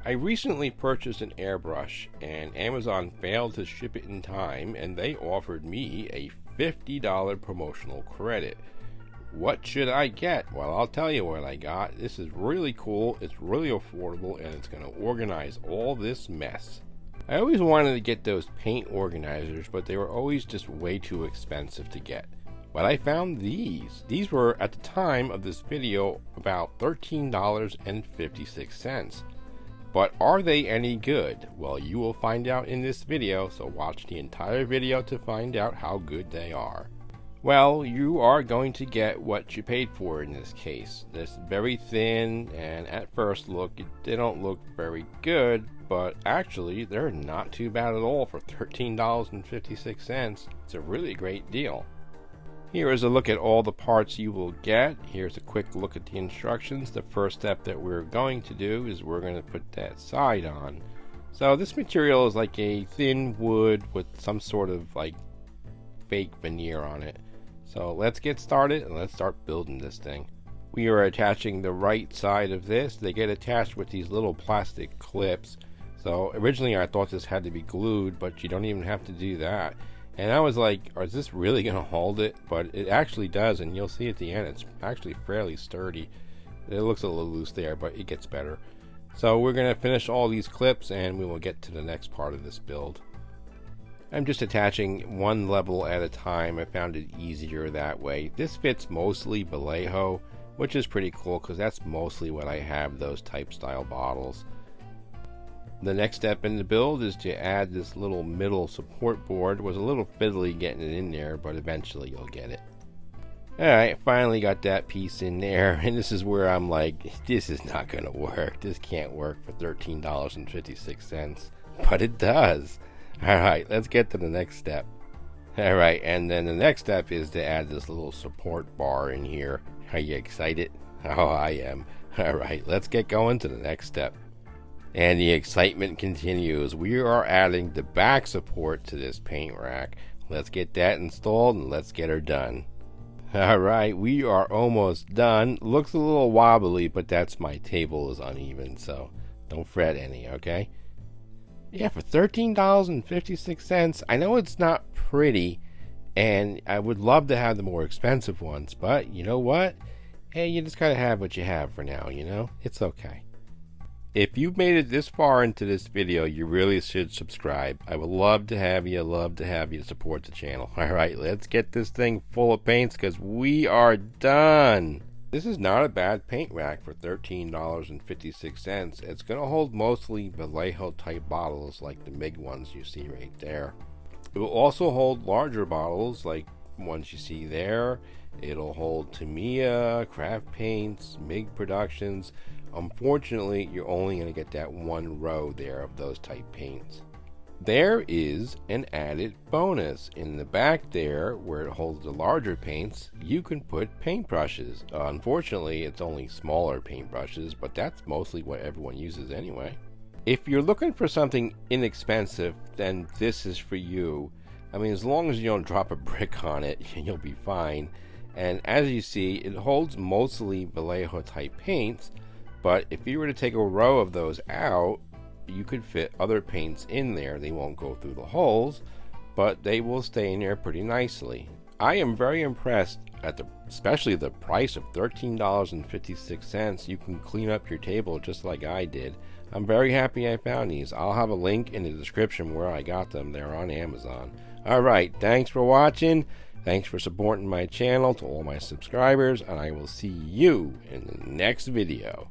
I recently purchased an airbrush and Amazon failed to ship it in time and they offered me a $50 promotional credit. What should I get? Well, I'll tell you what I got. This is really cool, it's really affordable, and it's going to organize all this mess. I always wanted to get those paint organizers, but they were always just way too expensive to get. But I found these. These were, at the time of this video, about $13.56. But are they any good? Well, you will find out in this video, so watch the entire video to find out how good they are. Well, you are going to get what you paid for in this case. This very thin, and at first look, they don't look very good, but actually they're not too bad at all for $13.56. It's a really great deal. Here is a look at all the parts you will get. Here's a quick look at the instructions. The first step that we're going to do is we're going to put that side on. So this material is like a thin wood with some sort of like fake veneer on it. So let's get started and let's start building this thing. We are attaching the right side of this. They get attached with these little plastic clips. So originally I thought this had to be glued, but you don't even have to do that. And I was like, is this really going to hold it? But it actually does, and you'll see at the end it's actually fairly sturdy. It looks a little loose there, but it gets better. So we're going to finish all these clips and we will get to the next part of this build. I'm just attaching one level at a time. I found it easier that way. This fits mostly Vallejo, which is pretty cool because that's mostly what I have, those type style bottles. The next step in the build is to add this little middle support board. It was a little fiddly getting it in there, but eventually you'll get it. Alright, finally got that piece in there, and this is where I'm like, this is not going to work. This can't work for $13.56. But it does. Alright, let's get to the next step. Alright, and then the next step is to add this little support bar in here. Are you excited? Oh, I am. Alright, let's get going to the next step. And the excitement continues. We are adding the back support to this paint rack. Let's get that installed and let's get her done. Alright, we are almost done. Looks a little wobbly, but that's my table is uneven, so don't fret any, okay? Yeah, for $13.56, I know it's not pretty, and I would love to have the more expensive ones, but you know what? Hey, you just gotta have what you have for now, you know? It's okay. If you've made it this far into this video, you really should subscribe. I would love to have you support the channel. Alright, let's get this thing full of paints because we are done. This is not a bad paint rack for $13.56. It's going to hold mostly Vallejo type bottles like the MIG ones you see right there. It will also hold larger bottles like ones you see there. It'll hold Tamiya, Craft Paints, MIG Productions. Unfortunately, you're only going to get that one row there of those type paints. There is an added bonus. In the back there, where it holds the larger paints, you can put paintbrushes. Unfortunately, it's only smaller paintbrushes, but that's mostly what everyone uses anyway. If you're looking for something inexpensive, then this is for you. I mean, as long as you don't drop a brick on it, you'll be fine. And as you see, it holds mostly Vallejo type paints. But if you were to take a row of those out, you could fit other paints in there. They won't go through the holes, but they will stay in there pretty nicely. I am very impressed at especially the price of $13.56. You can clean up your table just like I did. I'm very happy I found these. I'll have a link in the description where I got them. They're on Amazon. Alright, thanks for watching. Thanks for supporting my channel, to all my subscribers, and I will see you in the next video.